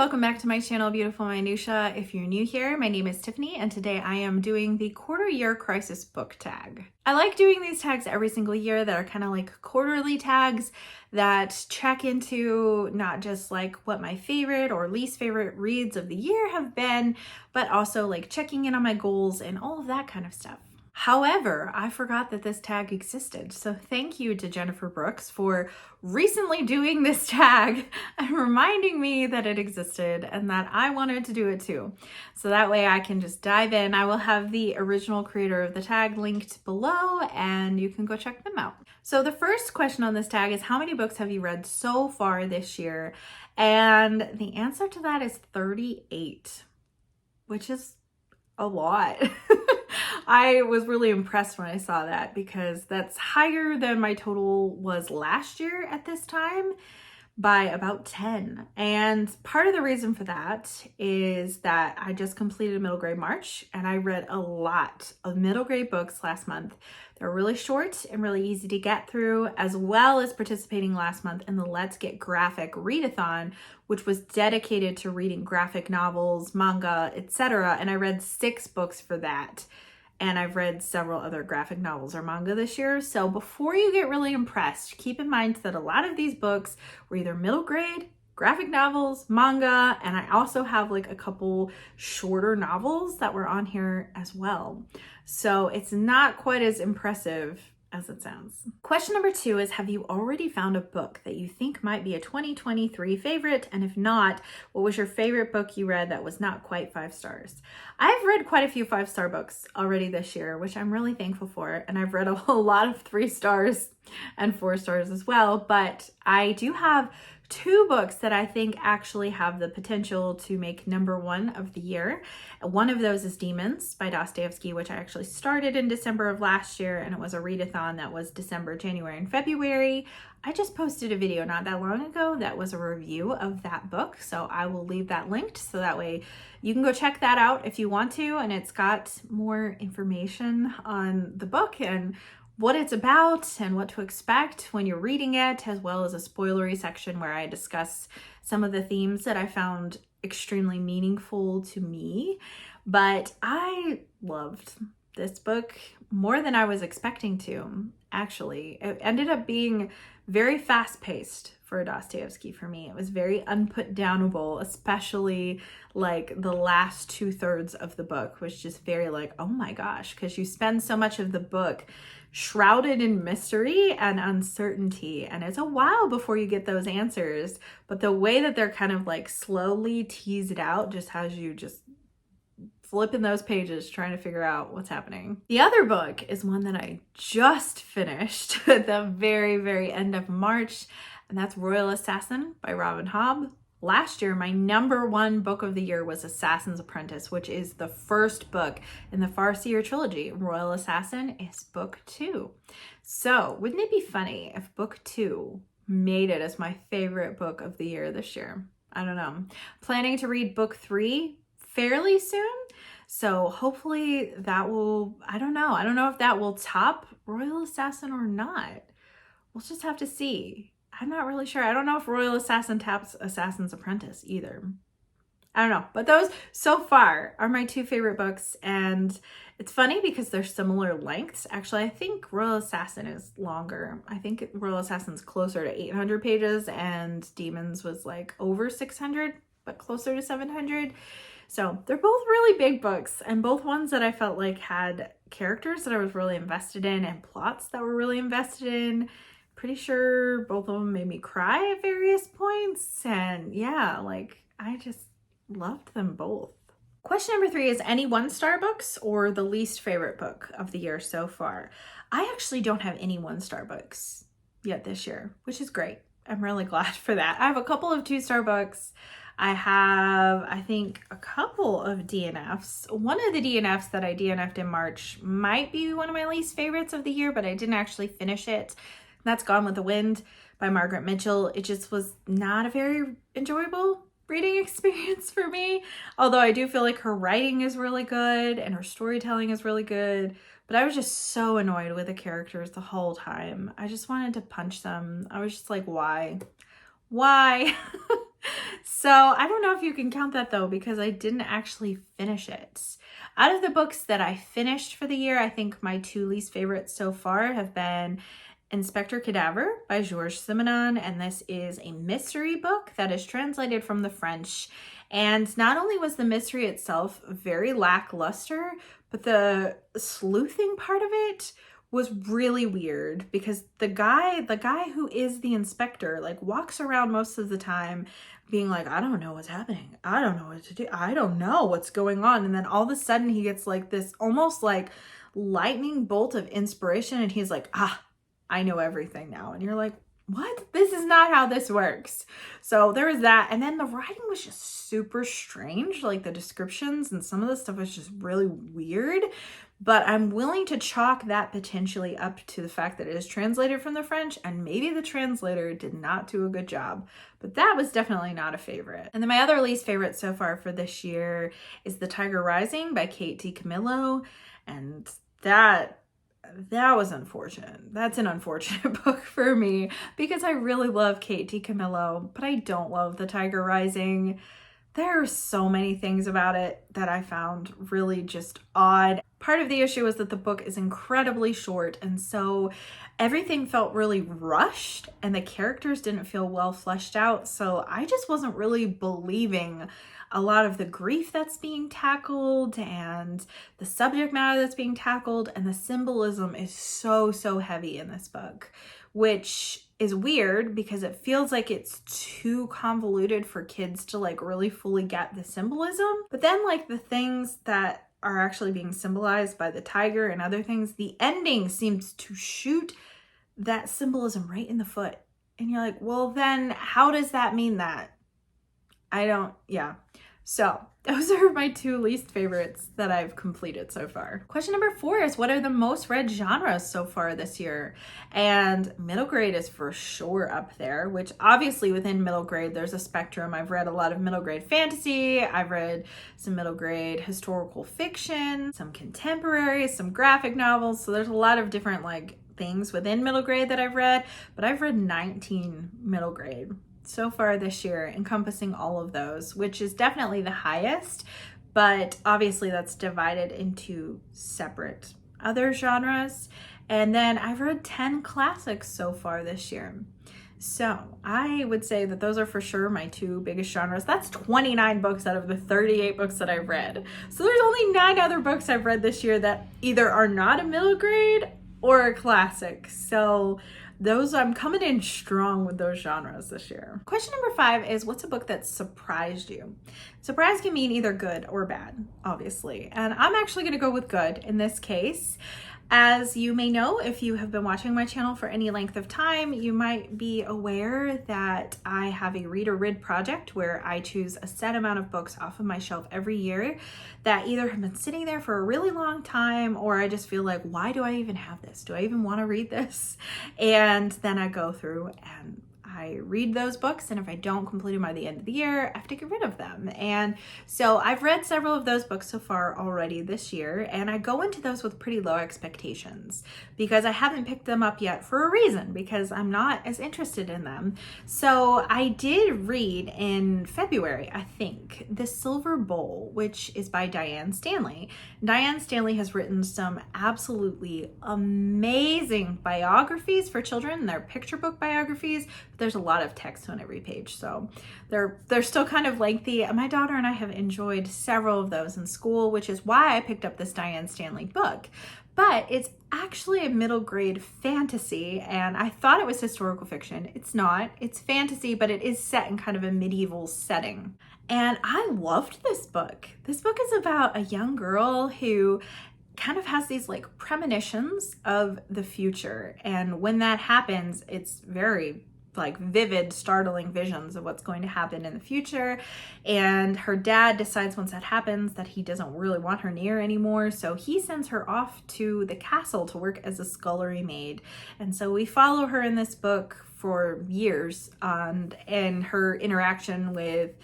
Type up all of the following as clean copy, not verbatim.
welcome back to my channel, Beautiful Minutia. If you're new here, my name is Tiffany, and today I am doing the quarter year crisis book tag. I like doing these tags every single year that are kind of like quarterly tags that check into not just like what my favorite or least favorite reads of the year have been, but also like checking in on my goals and all of that kind of stuff. However, I forgot that this tag existed, so thank you to Jennifer Brooks for recently doing this tag and reminding me that it existed and that I wanted to do it too. So that way I can just dive in. I will have the original creator of the tag linked below and you can go check them out. So the first question on this tag is, how many books have you read so far this year? And the answer to that is 38, which is a lot. I was really impressed when I saw that because that's higher than my total was last year at this time by about 10. And part of the reason for that is that I just completed middle grade March and I read a lot of middle grade books last month. They're really short and really easy to get through, as well as participating last month in the Let's Get Graphic readathon, which was dedicated to reading graphic novels, manga, etc. And I read 6 books for that. And I've read several other graphic novels or manga this year. So before you get really impressed, keep in mind that a lot of these books were either middle grade, graphic novels, manga, and I also have like a couple shorter novels that were on here as well. So it's not quite as impressive as it sounds. Question number 2 is, have you already found a book that you think might be a 2023 favorite? And if not, what was your favorite book you read that was not quite 5 stars? I've read quite a few 5-star books already this year, which I'm really thankful for. And I've read a whole lot of 3 stars and 4 stars as well. But I do have 2 books that I think actually have the potential to make #1 of the year. One of those is Demons by Dostoevsky, which I actually started in December of last year, and it was a readathon that was December, January, and February. I just posted a video not that long ago that was a review of that book, so I will leave that linked so that way you can go check that out if you want to, and it's got more information on the book and what it's about and what to expect when you're reading it, as well as a spoilery section where I discuss some of the themes that I found extremely meaningful to me. But I loved this book more than I was expecting to, actually. It ended up being very fast-paced for Dostoevsky for me. It was very unputdownable, especially like the last 2/3 of the book was just very like, oh my gosh, because you spend so much of the book shrouded in mystery and uncertainty, and it's a while before you get those answers, but the way that they're kind of like slowly teased out just has you just flipping those pages trying to figure out what's happening. The other book is one that I just finished at the very, very end of March, and that's Royal Assassin by Robin Hobb. Last year, my #1 book of the year was Assassin's Apprentice, which is the first book in the Farseer trilogy. Royal Assassin is book 2. So wouldn't it be funny if book 2 made it as my favorite book of the year this year? I don't know. Planning to read book 3 fairly soon. So hopefully that will, I don't know if that will top Royal Assassin or not. We'll just have to see. I'm not really sure. I don't know if Royal Assassin taps Assassin's Apprentice either. I don't know. But those so far are my 2 favorite books. And it's funny because they're similar lengths. Actually, I think Royal Assassin is longer. I think Royal Assassin's closer to 800 pages and Demons was like over 600, but closer to 700. So they're both really big books and both ones that I felt like had characters that I was really invested in and plots that were really invested in. Pretty sure both of them made me cry at various points, and yeah, like I just loved them both. Question number 3 is, any 1-star books or the least favorite book of the year so far? I actually don't have any 1-star books yet this year, which is great. I'm really glad for that. I have a couple of 2-star books. I have, I think, a couple of DNFs. One of the DNFs that I DNF'd in March might be one of my least favorites of the year, but I didn't actually finish it. That's Gone with the Wind by Margaret Mitchell. It just was not a very enjoyable reading experience for me. Although I do feel like her writing is really good and her storytelling is really good. But I was just so annoyed with the characters the whole time. I just wanted to punch them. I was just like, why? Why? So I don't know if you can count that though, because I didn't actually finish it. Out of the books that I finished for the year, I think my two least favorites so far have been Inspector Cadaver by Georges Simenon, and this is a mystery book that is translated from the French. And not only was the mystery itself very lackluster, but the sleuthing part of it was really weird, because the guy who is the inspector like walks around most of the time being like, I don't know what's happening. I don't know what to do. I don't know what's going on. And then all of a sudden he gets like this almost like lightning bolt of inspiration, and he's like, I know everything now. And you're like, what? This is not how this works. So there was that. And then the writing was just super strange. Like the descriptions and some of the stuff was just really weird. But I'm willing to chalk that potentially up to the fact that it is translated from the French, and maybe the translator did not do a good job. But that was definitely not a favorite. And then my other least favorite so far for this year is The Tiger Rising by Kate DiCamillo. And that was unfortunate. That's an unfortunate book for me, because I really love Kate DiCamillo, but I don't love The Tiger Rising. There are so many things about it that I found really just odd. Part of the issue is that the book is incredibly short, and so everything felt really rushed and the characters didn't feel well fleshed out. So I just wasn't really believing a lot of the grief that's being tackled and the subject matter that's being tackled, and the symbolism is so heavy in this book, which is weird because it feels like it's too convoluted for kids to like really fully get the symbolism. But then like the things that are actually being symbolized by the tiger and other things, the ending seems to shoot that symbolism right in the foot. And you're like, well, then how does that mean that? Yeah. So those are my two least favorites that I've completed so far. Question number 4 is, what are the most read genres so far this year? And middle grade is for sure up there, which obviously within middle grade, there's a spectrum. I've read a lot of middle grade fantasy. I've read some middle grade historical fiction, some contemporary, some graphic novels. So there's a lot of different like things within middle grade that I've read, but I've read 19 middle grade so far this year, encompassing all of those, which is definitely the highest, but obviously that's divided into separate other genres. And then I've read 10 classics so far this year. So I would say that those are for sure my two biggest genres. That's 29 books out of the 38 books that I've read. So there's only 9 other books I've read this year that either are not a middle grade or a classic. So those, I'm coming in strong with those genres this year. Question number 5 is, what's a book that surprised you? Surprise can mean either good or bad, obviously. And I'm actually gonna go with good in this case. As you may know, if you have been watching my channel for any length of time, you might be aware that I have a read or rid project where I choose a set amount of books off of my shelf every year that either have been sitting there for a really long time, or I just feel like, why do I even have this? Do I even want to read this? And then I go through and I read those books, and if I don't complete them by the end of the year, I have to get rid of them. And so I've read several of those books so far already this year, and I go into those with pretty low expectations because I haven't picked them up yet for a reason, because I'm not as interested in them. So I did read in February, I think, The Silver Bowl, which is by Diane Stanley. Diane Stanley has written some absolutely amazing biographies for children. They're picture book biographies. There's a lot of text on every page, so they're still kind of lengthy. My daughter and I have enjoyed several of those in school, which is why I picked up this Diane Stanley book. But it's actually a middle grade fantasy, and I thought it was historical fiction. It's not. It's fantasy, but it is set in kind of a medieval setting. And I loved this book. This book is about a young girl who kind of has these like premonitions of the future, and when that happens, it's very like vivid, startling visions of what's going to happen in the future. And her dad decides once that happens that he doesn't really want her near anymore, so he sends her off to the castle to work as a scullery maid. And so we follow her in this book for years and her interaction with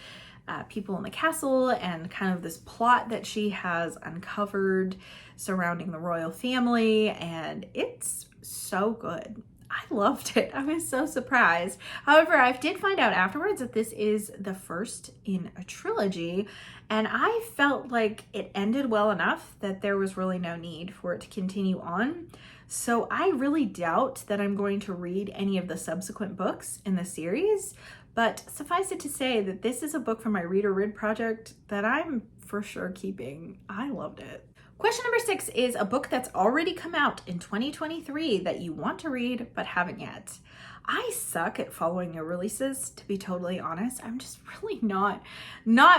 people in the castle, and kind of this plot that she has uncovered surrounding the royal family. And it's so good. I loved it. I was so surprised. However, I did find out afterwards that this is the first in a trilogy, and I felt like it ended well enough that there was really no need for it to continue on. So I really doubt that I'm going to read any of the subsequent books in the series, but suffice it to say that this is a book from my Read or Rid project that I'm for sure keeping. I loved it. Question number 6 is a book that's already come out in 2023 that you want to read but haven't yet. I suck at following new releases, to be totally honest. I'm just really not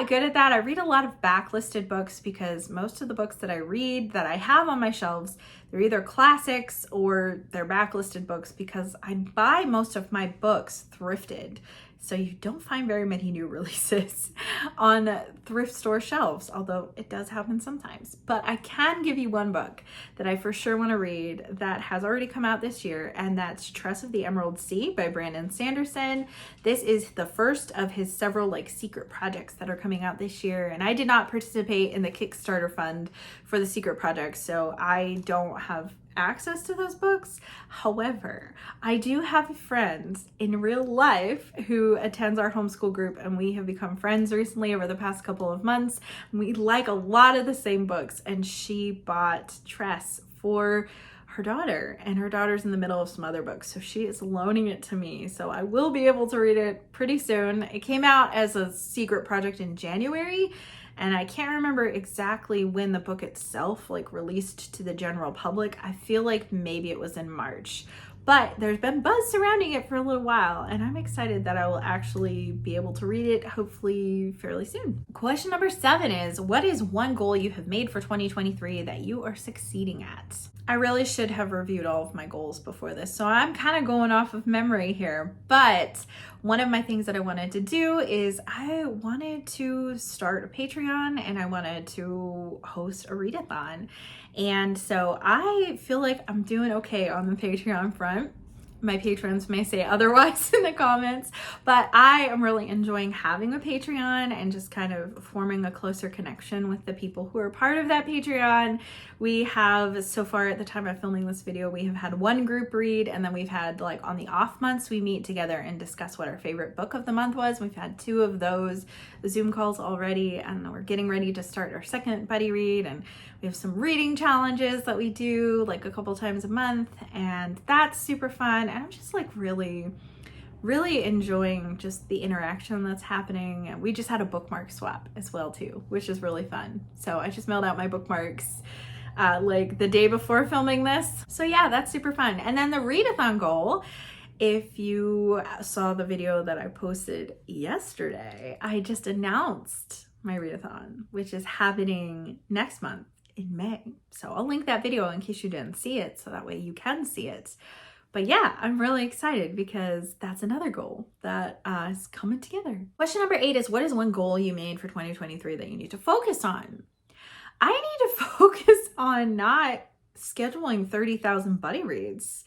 good at that. I read a lot of backlisted books because most of the books that I read that I have on my shelves, they're either classics or they're backlisted books because I buy most of my books thrifted. So you don't find very many new releases on thrift store shelves, although it does happen sometimes. But I can give you one book that I for sure want to read that has already come out this year, and that's Tress of the Emerald Sea by Brandon Sanderson. This is the first of his several like secret projects that are coming out this year, and I did not participate in the Kickstarter fund for the secret projects, so I don't have access to those books. However, I do have a friend in real life who attends our homeschool group, and we have become friends recently over the past couple of months. We like a lot of the same books, and she bought Tress for her daughter, and her daughter's in the middle of some other books, so she is loaning it to me, so I will be able to read it pretty soon. It came out as a secret project in January, and I can't remember exactly when the book itself like released to the general public. I feel like maybe it was in March, but there's been buzz surrounding it for a little while, and I'm excited that I will actually be able to read it hopefully fairly soon. Question number 7 is, what is one goal you have made for 2023 that you are succeeding at? I really should have reviewed all of my goals before this, so I'm kind of going off of memory here, but one of my things that I wanted to do is I wanted to start a Patreon, and I wanted to host a readathon. And so I feel like I'm doing okay on the Patreon front. My patrons may say otherwise in the comments, but I am really enjoying having a Patreon and just kind of forming a closer connection with the people who are part of that Patreon. We have, so far at the time of filming this video, we have had one group read, and then we've had like on the off months, we meet together and discuss what our favorite book of the month was. We've had 2 of those Zoom calls already, and we're getting ready to start our second buddy read, and we have some reading challenges that we do like a couple times a month, and that's super fun. And I'm just like really enjoying just the interaction that's happening. And we just had a bookmark swap as well too, which is really fun. So I just mailed out my bookmarks like the day before filming this. So yeah, that's super fun. And then the readathon goal, if you saw the video that I posted yesterday, I just announced my readathon, which is happening next month in May. So I'll link that video in case you didn't see it, so that way you can see it. But yeah, I'm really excited because that's another goal that is coming together. Question number 8 is, what is one goal you made for 2023 that you need to focus on? I need to focus on not scheduling 30,000 buddy reads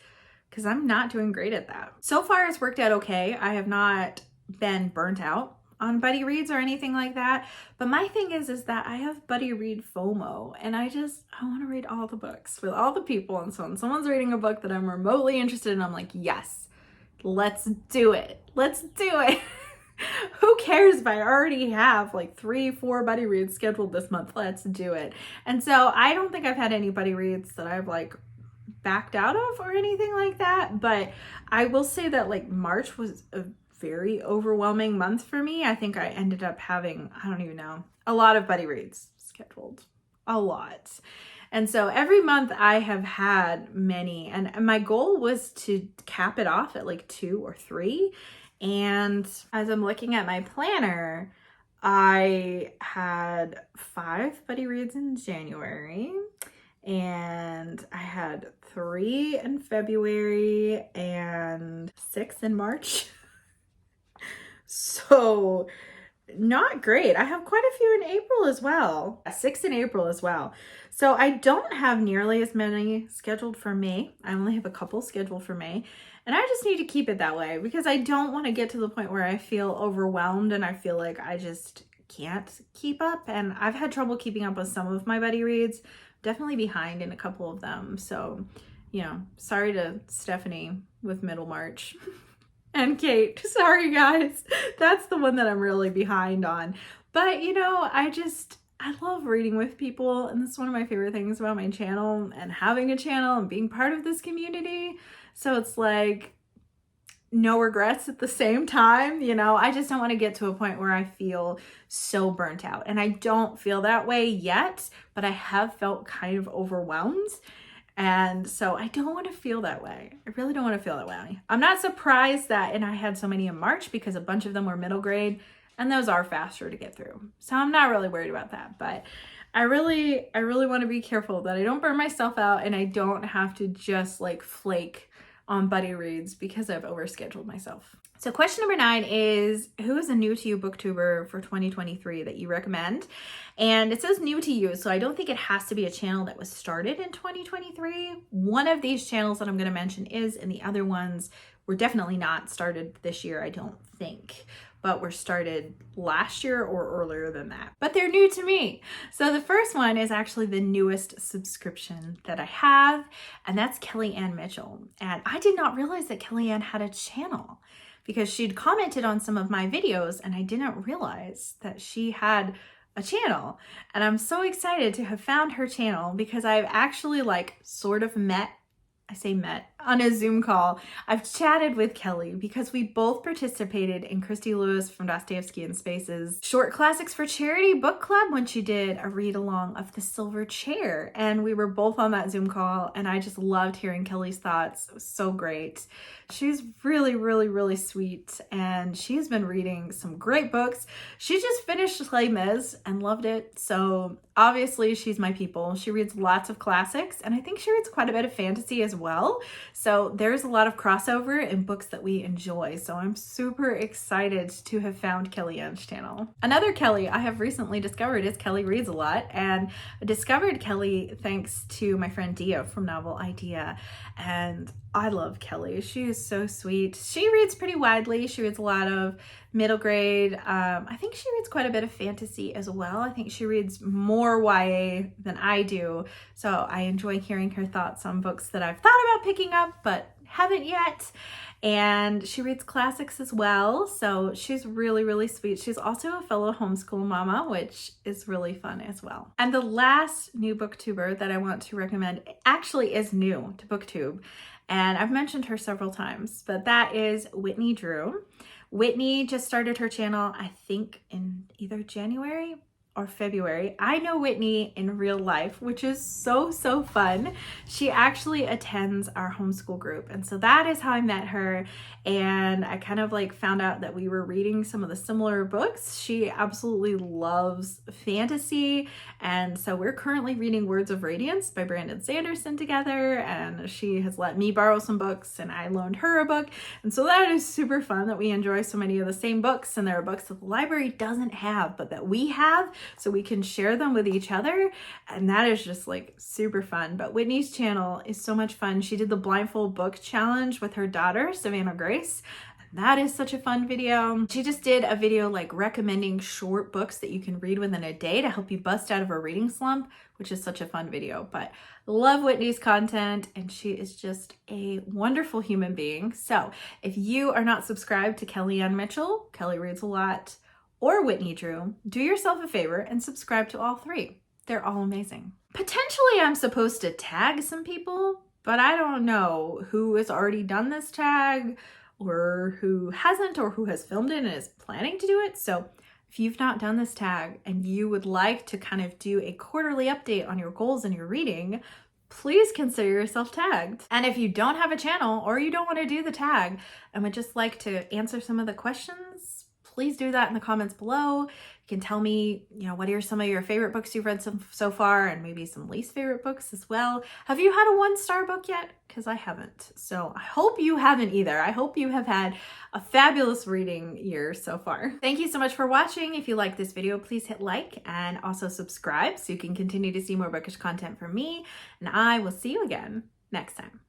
because I'm not doing great at that. So far it's worked out okay. I have not been burnt out on buddy reads or anything like that. But my thing is that I have buddy read FOMO, and I want to read all the books with all the people. And so when someone's reading a book that I'm remotely interested in, I'm like, yes, let's do it. Let's do it. Who cares if I already have like 3-4 buddy reads scheduled this month? Let's do it. And so I don't think I've had any buddy reads that I've like backed out of or anything like that. But I will say that like March was a very overwhelming month for me. I think I ended up having, I don't even know, a lot of buddy reads scheduled, a lot. And so every month I have had many, and my goal was to cap it off at like 2 or 3. And as I'm looking at my planner, I had 5 buddy reads in January, and I had 3 in February and 6 in March. So not great. I have quite a few in April as well. 6 in April as well. So I don't have nearly as many scheduled for May. I only have a couple scheduled for May. And I just need to keep it that way because I don't want to get to the point where I feel overwhelmed and I feel like I just can't keep up. And I've had trouble keeping up with some of my buddy reads. Definitely behind in a couple of them. So sorry to Stephanie with Middlemarch. And Kate, sorry guys, that's the one that I'm really behind on. But I love reading with people, and this is one of my favorite things about my channel and having a channel and being part of this community. So it's like no regrets at the same time. I just don't want to get to a point where I feel so burnt out, and I don't feel that way yet, but I have felt kind of overwhelmed. And so I don't want to feel that way. I really don't want to feel that way. I'm not surprised that, and I had so many in March because a bunch of them were middle grade, and those are faster to get through. So I'm not really worried about that, but I really want to be careful that I don't burn myself out and I don't have to just like flake on buddy reads because I've overscheduled myself. So question number 9 is, who is a new to you booktuber for 2023 that you recommend? And it says new to you, so I don't think it has to be a channel that was started in 2023. One of these channels that I'm going to mention is, and the other ones were definitely not started this year, I don't think, but were started last year or earlier than that. But they're new to me. So the first one is actually the newest subscription that I have, and that's Kellyanne Mitchell. And I did not realize that Kellyanne had a channel, because she'd commented on some of my videos and I didn't realize that she had a channel. And I'm so excited to have found her channel because I've actually sort of met on a Zoom call. I've chatted with Kelly because we both participated in Christy Lewis from Dostoevsky and Space's Short Classics for Charity book club when she did a read along of The Silver Chair. And we were both on that Zoom call, and I just loved hearing Kelly's thoughts. It was so great. She's really, really, really sweet, and she's been reading some great books. She just finished Les Mis and loved it. So obviously she's my people. She reads lots of classics, and I think she reads quite a bit of fantasy as well. So there's a lot of crossover in books that we enjoy. So I'm super excited to have found Kellyanne's channel. Another Kelly I have recently discovered is Kelly Reads a Lot. And I discovered Kelly thanks to my friend Dia from Novel Idea. And I love Kelly. She is so sweet. She reads pretty widely. She reads a lot of middle grade. I think she reads quite a bit of fantasy as well. I think she reads more YA than I do. So I enjoy hearing her thoughts on books that I've thought about picking up but haven't yet. And she reads classics as well. So she's really, really sweet. She's also a fellow homeschool mama, which is really fun as well. And the last new booktuber that I want to recommend actually is new to BookTube. And I've mentioned her several times, but that is Whitney Drew. Whitney just started her channel, I think in either January or February. I know Whitney in real life, which is so fun. She actually attends our homeschool group. And so that is how I met her. And I kind of found out that we were reading some of the similar books. She absolutely loves fantasy. And so we're currently reading Words of Radiance by Brandon Sanderson together. And she has let me borrow some books and I loaned her a book. And so that is super fun that we enjoy so many of the same books. And there are books that the library doesn't have, but that we have, so we can share them with each other. And that is just super fun. But Whitney's channel is so much fun. She did the blindfold book challenge with her daughter, Savannah Grace. And that is such a fun video. She just did a video recommending short books that you can read within a day to help you bust out of a reading slump, which is such a fun video. But love Whitney's content, and she is just a wonderful human being. So if you are not subscribed to Kellyanne Mitchell, Kelly Reads a Lot, or Whitney Drew, do yourself a favor and subscribe to all three. They're all amazing. Potentially I'm supposed to tag some people, but I don't know who has already done this tag or who hasn't, or who has filmed it and is planning to do it. So if you've not done this tag and you would like to kind of do a quarterly update on your goals and your reading, please consider yourself tagged. And if you don't have a channel or you don't want to do the tag and would just like to answer some of the questions, please do that in the comments below. You can tell me, what are some of your favorite books you've read so far, and maybe some least favorite books as well. Have you had a 1-star book yet? Because I haven't. So I hope you haven't either. I hope you have had a fabulous reading year so far. Thank you so much for watching. If you like this video, please hit like and also subscribe so you can continue to see more bookish content from me. And I will see you again next time.